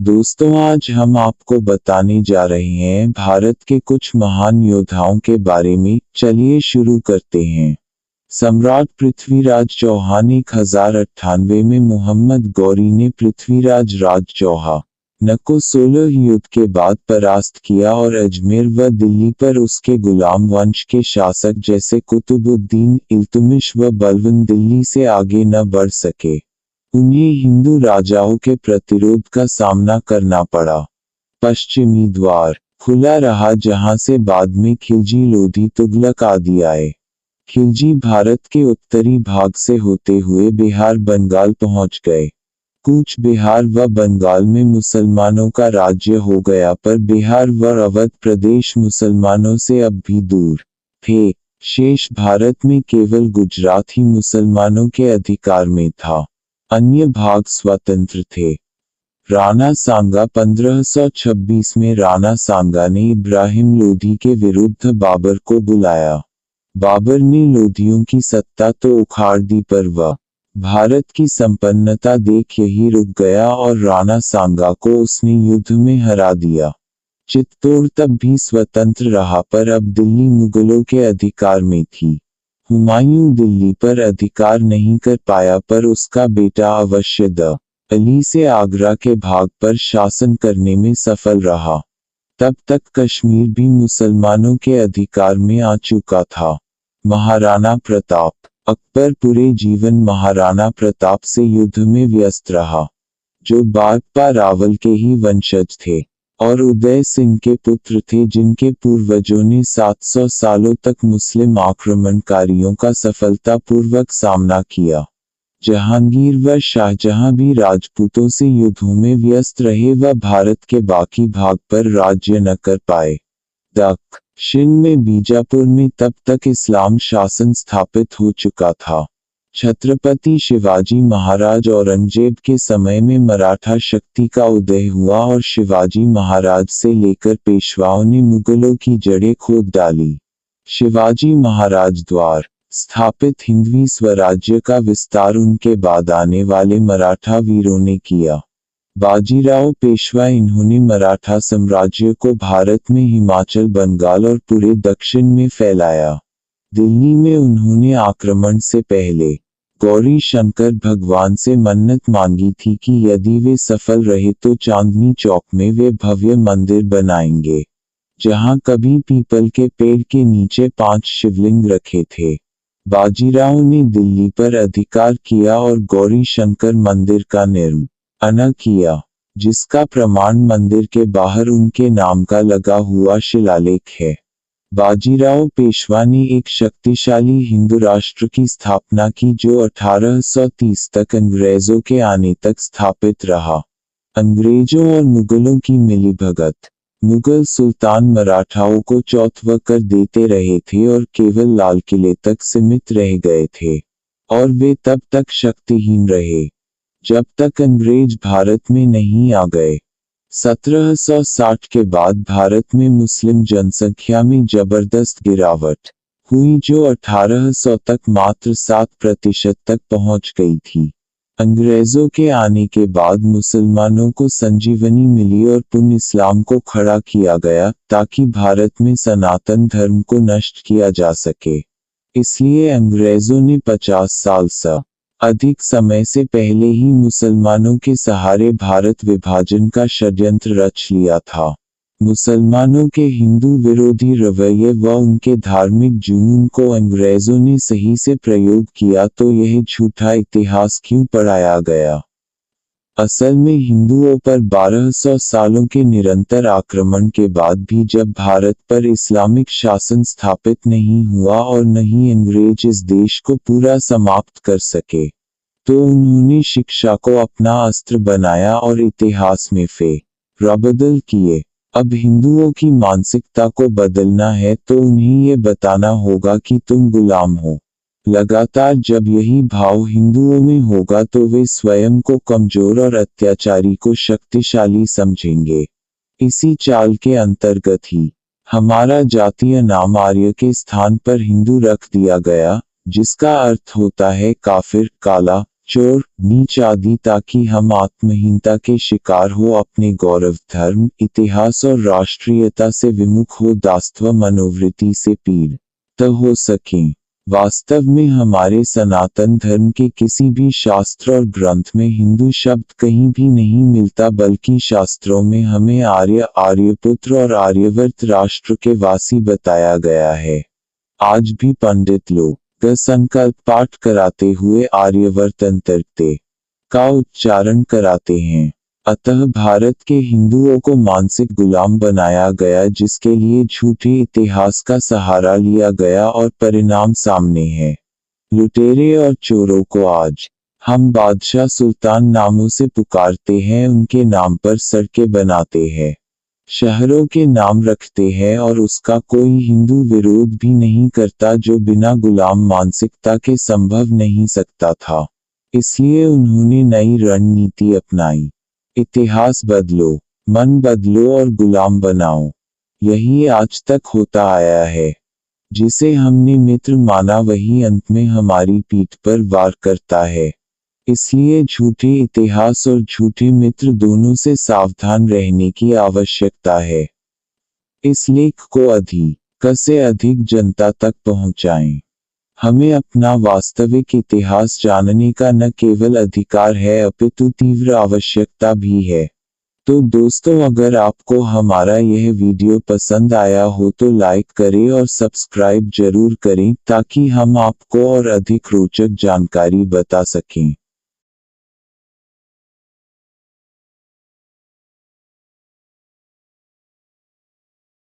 दोस्तों, आज हम आपको बताने जा रहे हैं भारत के कुछ महान योद्धाओं के बारे में। चलिए शुरू करते हैं। सम्राट पृथ्वीराज चौहान 1098 में मोहम्मद गौरी ने पृथ्वीराज राज चौहान को 16 युद्ध के बाद परास्त किया और अजमेर व दिल्ली पर उसके गुलाम वंश के शासक जैसे कुतुबुद्दीन, इल्तुमिश व बलबन दिल्ली से आगे न बढ़ सके। उन्हें हिंदू राजाओं के प्रतिरोध का सामना करना पड़ा। पश्चिमी द्वार खुला रहा, जहां से बाद में खिलजी, लोधी, तुगलक आदि आए। खिलजी भारत के उत्तरी भाग से होते हुए बिहार, बंगाल पहुंच गए। कूच बिहार व बंगाल में मुसलमानों का राज्य हो गया, पर बिहार व अवध प्रदेश मुसलमानों से अब भी दूर थे। शेष भारत में केवल गुजरात ही मुसलमानों के अधिकार में था, अन्य भाग स्वतंत्र थे। राणा सांगा 1526 में राणा सांगा ने इब्राहिम लोधी के विरुद्ध बाबर को बुलाया। बाबर ने लोधियों की सत्ता तो उखाड़ दी, पर वह भारत की संपन्नता देख यही रुक गया और राणा सांगा को उसने युद्ध में हरा दिया। चित्तौड़ तब भी स्वतंत्र रहा, पर अब दिल्ली मुगलों के अधिकार में थी। हुमायूं दिल्ली पर अधिकार नहीं कर पाया, पर उसका बेटा अवशद अली से आगरा के भाग पर शासन करने में सफल रहा। तब तक कश्मीर भी मुसलमानों के अधिकार में आ चुका था। महाराणा प्रताप अकबर पूरे जीवन महाराणा प्रताप से युद्ध में व्यस्त रहा, जो बागपा रावल के ही वंशज थे और उदय सिंह के पुत्र थे, जिनके पूर्वजों ने 700 सालों तक मुस्लिम आक्रमणकारियों का सफलतापूर्वक सामना किया। जहांगीर व शाहजहां भी राजपूतों से युद्धों में व्यस्त रहे व भारत के बाकी भाग पर राज्य न कर पाए। दक्षिण में बीजापुर में तब तक इस्लाम शासन स्थापित हो चुका था। छत्रपति शिवाजी महाराज औरंगजेब के समय में मराठा शक्ति का उदय हुआ और शिवाजी महाराज से लेकर पेशवाओं ने मुगलों की जड़ें खोद डाली। शिवाजी महाराज द्वारा स्थापित हिंदवी स्वराज्य का विस्तार उनके बाद आने वाले मराठा वीरों ने किया। बाजीराव पेशवा, इन्होंने मराठा साम्राज्य को भारत में हिमाचल, बंगाल और पूरे दक्षिण में फैलाया। दिल्ली में उन्होंने आक्रमण से पहले गौरी शंकर भगवान से मन्नत मांगी थी कि यदि वे सफल रहे तो चांदनी चौक में वे भव्य मंदिर बनाएंगे, जहां कभी पीपल के पेड़ के नीचे 5 शिवलिंग रखे थे। बाजीराव ने दिल्ली पर अधिकार किया और गौरी शंकर मंदिर का निर्माण किया, जिसका प्रमाण मंदिर के बाहर उनके नाम का लगा हुआ शिलालेख है। बाजीराव पेशवा ने एक शक्तिशाली हिंदू राष्ट्र की स्थापना की, जो 1830 तक अंग्रेजों के आने तक स्थापित रहा। अंग्रेजों और मुगलों की मिलीभगत, मुगल सुल्तान मराठाओं को चौथवा कर देते रहे थे और केवल लाल किले तक सीमित रह गए थे, और वे तब तक शक्तिहीन रहे जब तक अंग्रेज भारत में नहीं आ गए। 1760 के बाद भारत में मुस्लिम जनसंख्या में जबरदस्त गिरावट हुई, जो 1800 तक मात्र 7% तक पहुंच गई थी। अंग्रेजों के आने के बाद मुसलमानों को संजीवनी मिली और पुनः इस्लाम को खड़ा किया गया, ताकि भारत में सनातन धर्म को नष्ट किया जा सके। इसलिए अंग्रेजों ने 50 साल से अधिक समय से पहले ही मुसलमानों के सहारे भारत विभाजन का षड्यंत्र रच लिया था। मुसलमानों के हिंदू विरोधी रवैये व उनके धार्मिक जुनून को अंग्रेजों ने सही से प्रयोग किया, तो यह झूठा इतिहास क्यों पढ़ाया गया? असल में हिंदुओं पर 1200 सालों के निरंतर आक्रमण के बाद भी जब भारत पर इस्लामिक शासन स्थापित नहीं हुआ और न ही अंग्रेज इस देश को पूरा समाप्त कर सके, तो उन्होंने शिक्षा को अपना अस्त्र बनाया और इतिहास में फेरबदल किए। अब हिंदुओं की मानसिकता को बदलना है तो उन्हें ये बताना होगा कि तुम गुलाम हो। लगातार जब यही भाव हिंदुओं में होगा तो वे स्वयं को कमजोर और अत्याचारी को शक्तिशाली समझेंगे। इसी चाल के अंतर्गत ही हमारा जातीय नाम आर्य के स्थान पर हिंदू रख दिया गया, जिसका अर्थ होता है काफिर, काला, चोर, नीच आदि, ताकि हम आत्महीनता के शिकार हो, अपने गौरव, धर्म, इतिहास और राष्ट्रीयता से विमुख हो, दासत्व मनोवृत्ति से पीड़ित हो सकें। वास्तव में हमारे सनातन धर्म के किसी भी शास्त्र और ग्रंथ में हिंदू शब्द कहीं भी नहीं मिलता, बल्कि शास्त्रों में हमें आर्य, आर्यपुत्र और आर्यवर्त राष्ट्र के वासी बताया गया है। आज भी पंडित लोग संकल्प पाठ कराते हुए आर्यवर्त अंतर्गते का उच्चारण कराते हैं। अतः भारत के हिंदुओं को मानसिक गुलाम बनाया गया, जिसके लिए झूठे इतिहास का सहारा लिया गया और परिणाम सामने है। लुटेरे और चोरों को आज हम बादशाह सुल्तान नामों से पुकारते हैं, उनके नाम पर सड़कें बनाते हैं, शहरों के नाम रखते हैं और उसका कोई हिंदू विरोध भी नहीं करता, जो बिना गुलाम मानसिकता के संभव नहीं सकता था। इसलिए उन्होंने नई रणनीति अपनाई। इतिहास बदलो, मन बदलो और गुलाम बनाओ। यही आज तक होता आया है। जिसे हमने मित्र माना, वही अंत में हमारी पीठ पर वार करता है। इसलिए झूठे इतिहास और झूठे मित्र दोनों से सावधान रहने की आवश्यकता है। इस लेख को अधिक से अधिक जनता तक पहुंचाएं। हमें अपना वास्तविक इतिहास जानने का न केवल अधिकार है, अपितु तीव्र आवश्यकता भी है। तो दोस्तों, अगर आपको हमारा यह वीडियो पसंद आया हो तो लाइक करें और सब्सक्राइब जरूर करें, ताकि हम आपको और अधिक रोचक जानकारी बता सकें।